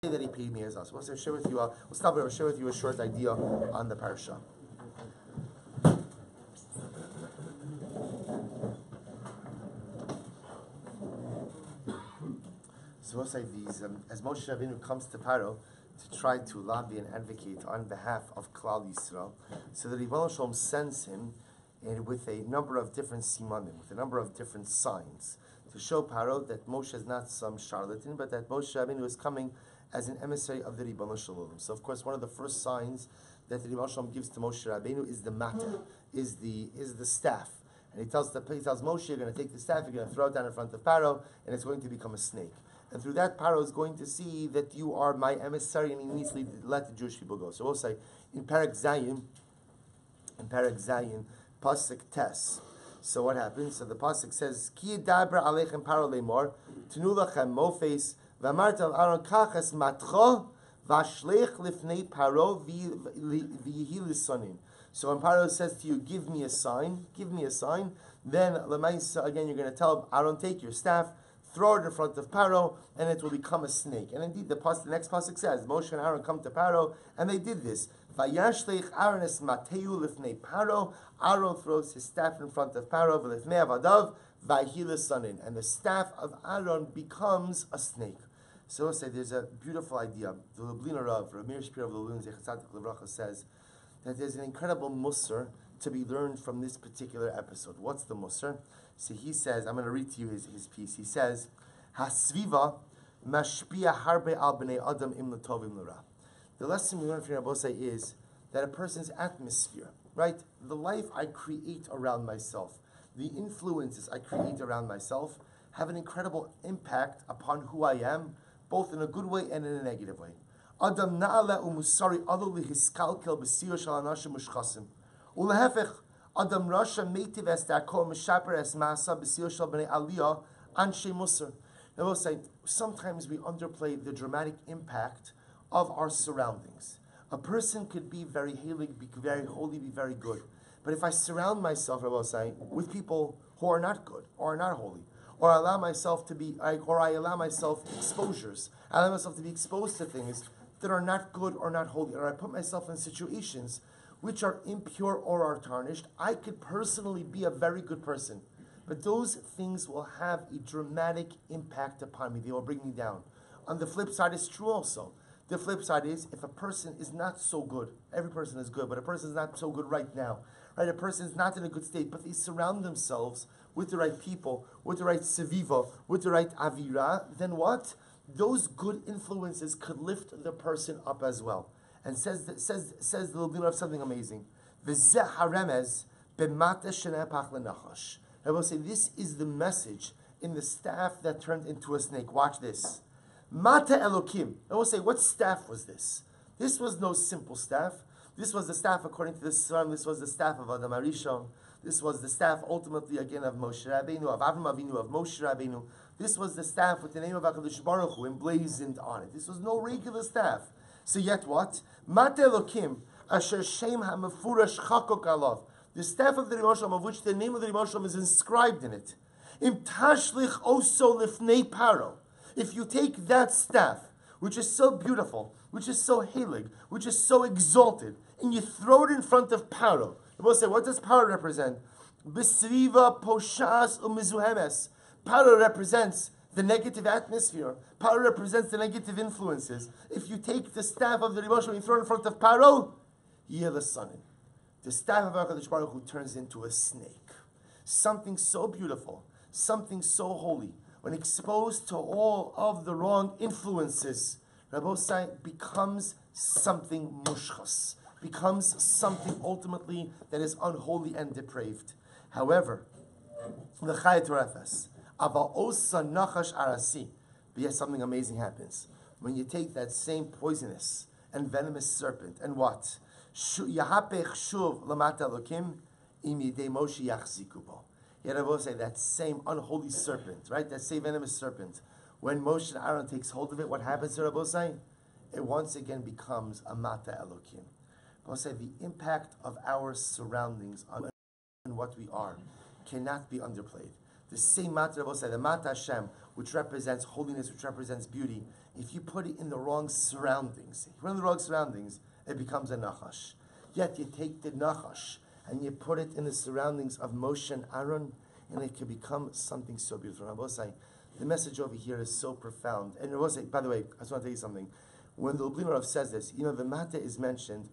that he paid me as us. We'll share with you. We'll stop here. We'll share with you a short idea on the parsha. So we'll say these as Moshe Rabbeinu comes to Paro to try to lobby and advocate on behalf of Klal Yisrael, so that Ribono Shalom sends him with a number of different simanim, with a number of different signs, to show Paro that Moshe is not some charlatan, but that Moshe Rabbeinu is coming as an emissary of the Ribono Shalom. So, of course, one of the first signs that the Ribono Shalom gives to Moshe Rabbeinu is the mata, is the staff. And he tells Moshe, you're going to take the staff, you're going to throw it down in front of Paro, and it's going to become a snake. And through that, Paro is going to see that you are my emissary, and he needs to let the Jewish people go. So we'll say, in Parak Zayin, Pasuk Tes. So what happens? So the Pasuk says, Ki dabra aleichem Paro lemor, tenu lachem mofes, v'amarta al Aaron kachas matcho, v'ashlech lifnei Paro v'yihi lisonim. So when Paro says to you, give me a sign, then Lemaisa, again, you're going to tell Aaron, take your staff, throw it in front of Paro, and it will become a snake. And indeed, the next pasuk says, Moshe and Aaron come to Paro, and they did this. Vayashlech Aaron es mateu lifnei Paro. Aaron throws his staff in front of Paro, v'lifnei avadav vayhi lisanin, and the staff of Aaron becomes a snake. So we'll say there's a beautiful idea. The Lubliner Rav, Ramir Shapir of the Lublin Zechatzadik Levracha, says that there's an incredible musar to be learned from this particular episode. What's the musar? So he says, I'm going to read to you his piece. He says, Hasviva mashpia harbe al bnei adam im l'tovim l'ra. The lesson we learn from Rabosai is that a person's atmosphere, right? The life I create around myself, the influences I create around myself, have an incredible impact upon who I am, both in a good way and in a negative way. Adam na'ala umusari adu lihiskalkel b'siyur shal anashim mushchasim. Ulehefech, Adam Rasha Meitiv Estako Mishaper Es Masa B'Siyur Shal B'nei Aliyah Anshe Musar. They will say sometimes we underplay the dramatic impact of our surroundings. A person could be very halig, be very holy, be very good, but if I surround myself, I will say, with people who are not good or are not holy, or I allow myself exposures, I allow myself to be exposed to things that are not good or not holy, or I put myself in situations which are impure or are tarnished, I could personally be a very good person. But those things will have a dramatic impact upon me. They will bring me down. On the flip side, it's true also. The flip side is, if a person is not so good, every person is good, but a person is not so good right now, right? A person is not in a good state, but they surround themselves with the right people, with the right seviva, with the right avira, then what? Those good influences could lift the person up as well. And says the Lubino of something amazing. I will say this is the message in the staff that turned into a snake. Watch this. Mata Elokim. I will say, what staff was this? This was no simple staff. This was the staff, according to the Psalm, this was the staff of Adam Arishon. This was the staff, ultimately, again, of Moshe Rabbeinu, of Avram Avinu, of Moshe Rabbeinu. This was the staff with the name of HaKadosh Baruch Hu emblazoned on it. This was no regular staff. So yet what? Mate Elokim, asher shem ha'mefurash chakok alav. The staff of the Ribono Shalom, of which the name of the Ribono Shalom is inscribed in it. Im tashlich oso lifnei Paro. If you take that staff, which is so beautiful, which is so halig, which is so exalted, and you throw it in front of Paro, you will say, what does Paro represent? B'sriva poshas u'mizuhemes. Paro represents the negative atmosphere. Paro represents the negative influences. If you take the staff of the Ribono Shalom and throw it in front of Paro, Yelasanin. The staff of HaKadosh Baruch Hu turns into a snake. Something so beautiful, something so holy, when exposed to all of the wrong influences, Rabosai becomes something mushchas, becomes something ultimately that is unholy and depraved. However, the Chayat Refes, Aval osa nachash arasi. But yet something amazing happens. When you take that same poisonous and venomous serpent, and what? Yahapech shuv lamata elokim im yidei Moshe yachziku bo. Yet I will say that same unholy serpent, right? That same venomous serpent. When Moshe and Aaron takes hold of it, what happens to Rabosai? It once again becomes a mata elokim. I will say the impact of our surroundings on what we are cannot be underplayed. the same Mata Rabosai, the Mata Hashem, which represents holiness, which represents beauty, if you put it in the wrong surroundings, it becomes a Nachash. Yet you take the Nachash and you put it in the surroundings of Moshe and Aaron, and it can become something so beautiful. Rabosai, the message over here is so profound. And Rabosai, by the way, I just want to tell you something. When the Lublin Rav says this, the Mata is mentioned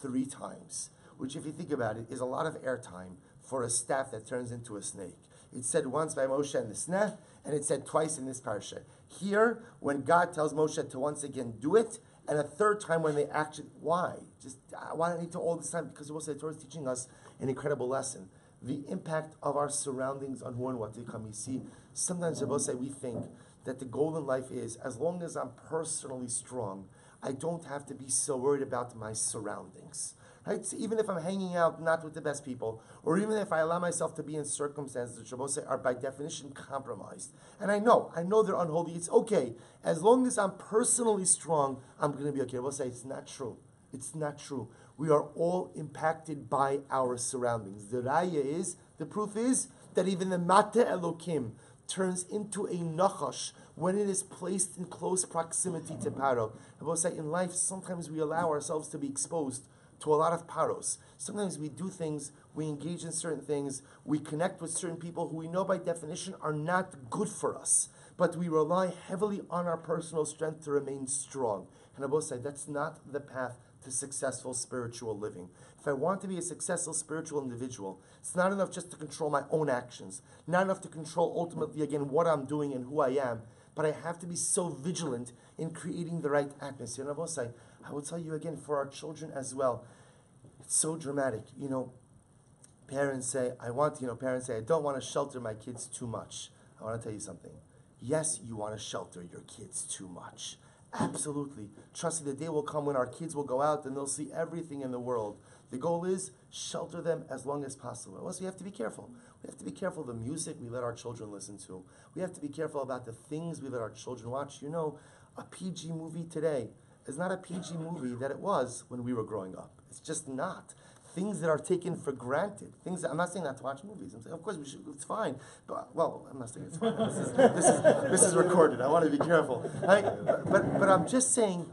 3 times, which, if you think about it, is a lot of airtime for a staff that turns into a snake. It's said once by Moshe and the Sneh, and it's said twice in this parsha. Here, when God tells Moshe to once again do it, and a 3rd time when they actually, why? Why don't I need to all this time? Because the Torah is teaching us an incredible lesson. The impact of our surroundings on who and what to become. You see, sometimes we think that the goal in life is, as long as I'm personally strong, I don't have to be so worried about my surroundings. Right? So even if I'm hanging out not with the best people, or even if I allow myself to be in circumstances that are by definition compromised, and I know they're unholy, it's okay. As long as I'm personally strong, I'm going to be okay. It's not true. It's not true. We are all impacted by our surroundings. The proof is that even the Mata Elokim turns into a Nachash when it is placed in close proximity to Paro. In life, sometimes we allow ourselves to be exposed to a lot of paros. Sometimes we do things, we engage in certain things, we connect with certain people who we know by definition are not good for us, but we rely heavily on our personal strength to remain strong. And that's not the path to successful spiritual living. If I want to be a successful spiritual individual, it's not enough just to control my own actions, not enough to control ultimately, again, what I'm doing and who I am, but I have to be so vigilant in creating the right atmosphere. And I will tell you again, for our children as well, it's so dramatic. Parents say, I don't want to shelter my kids too much. I want to tell you something. Yes, you want to shelter your kids too much. Absolutely. Trust me, the day will come when our kids will go out and they'll see everything in the world. The goal is shelter them as long as possible. Also, we have to be careful. We have to be careful of the music we let our children listen to. We have to be careful about the things we let our children watch. A PG movie today is not a PG movie that it was when we were growing up. It's just not. Things that are taken for granted. I'm not saying not to watch movies. I'm saying, of course, we should. It's fine. But I'm not saying it's fine. This is recorded. I want to be careful. Right? But I'm just saying,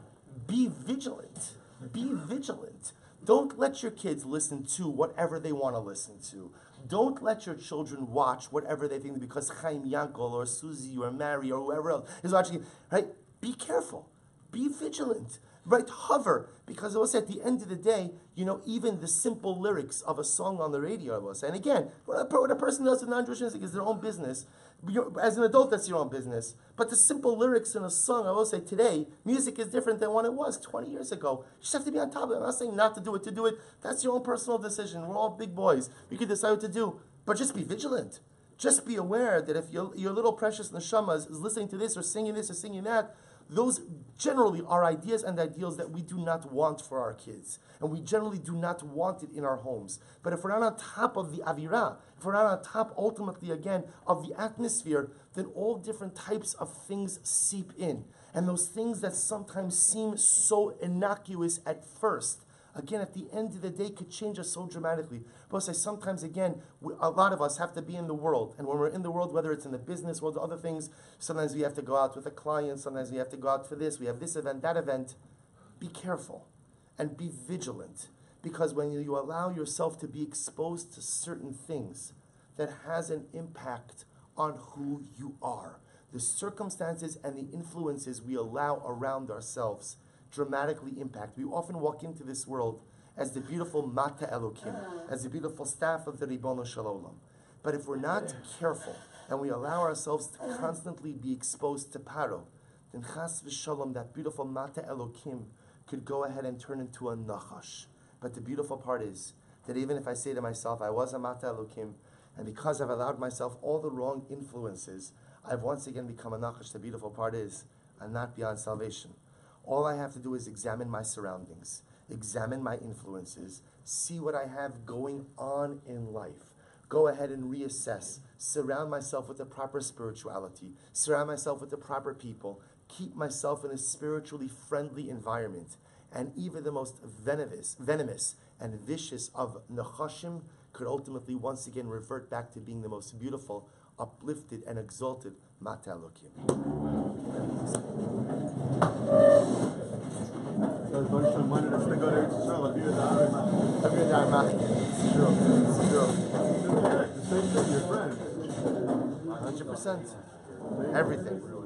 be vigilant. Be vigilant. Don't let your kids listen to whatever they want to listen to. Don't let your children watch whatever they think because Chaim Yankel or Susie or Mary or whoever else is watching. Right? Be careful. Be vigilant. Right? Hover. Because also at the end of the day, even the simple lyrics of a song on the radio, and again, what a person does with non-Jewish music is their own business. As an adult, that's your own business. But the simple lyrics in a song, I will say today, music is different than what it was 20 years ago. You just have to be on top of it. I'm not saying not to do it. To do it, that's your own personal decision. We're all big boys. You can decide what to do. But just be vigilant. Just be aware that if your little precious neshama is listening to this or singing that, those generally are ideas and ideals that we do not want for our kids. And we generally do not want it in our homes. But if we're not on top of the Vaeyra, if we're not on top ultimately again of the atmosphere, then all different types of things seep in. And those things that sometimes seem so innocuous at first, again, at the end of the day, could change us so dramatically. But sometimes, again, a lot of us have to be in the world. And when we're in the world, whether it's in the business world or other things, sometimes we have to go out with a client, sometimes we have to go out for this, we have this event, that event. Be careful and be vigilant. Because when you allow yourself to be exposed to certain things, that has an impact on who you are. The circumstances and the influences we allow around ourselves dramatically impact. We often walk into this world as the beautiful Mata Elokim, as the beautiful staff of the Ribono Shel Olam. But if we're not careful and we allow ourselves to constantly be exposed to Paro, then Chas v'Shalom, that beautiful Mata Elokim, could go ahead and turn into a Nachash. But the beautiful part is that even if I say to myself, I was a Mata Elokim, and because I've allowed myself all the wrong influences, I've once again become a Nachash. The beautiful part is I'm not beyond salvation. All I have to do is examine my surroundings, examine my influences, see what I have going on in life. Go ahead and reassess. Surround myself with the proper spirituality. Surround myself with the proper people. Keep myself in a spiritually friendly environment. And even the most venomous and vicious of nechashim could ultimately once again revert back to being the most beautiful, uplifted, and exalted Mata Elokim. wanted us to go to Israel. It's true. It's true. The same thing, your friend. 100%. Everything.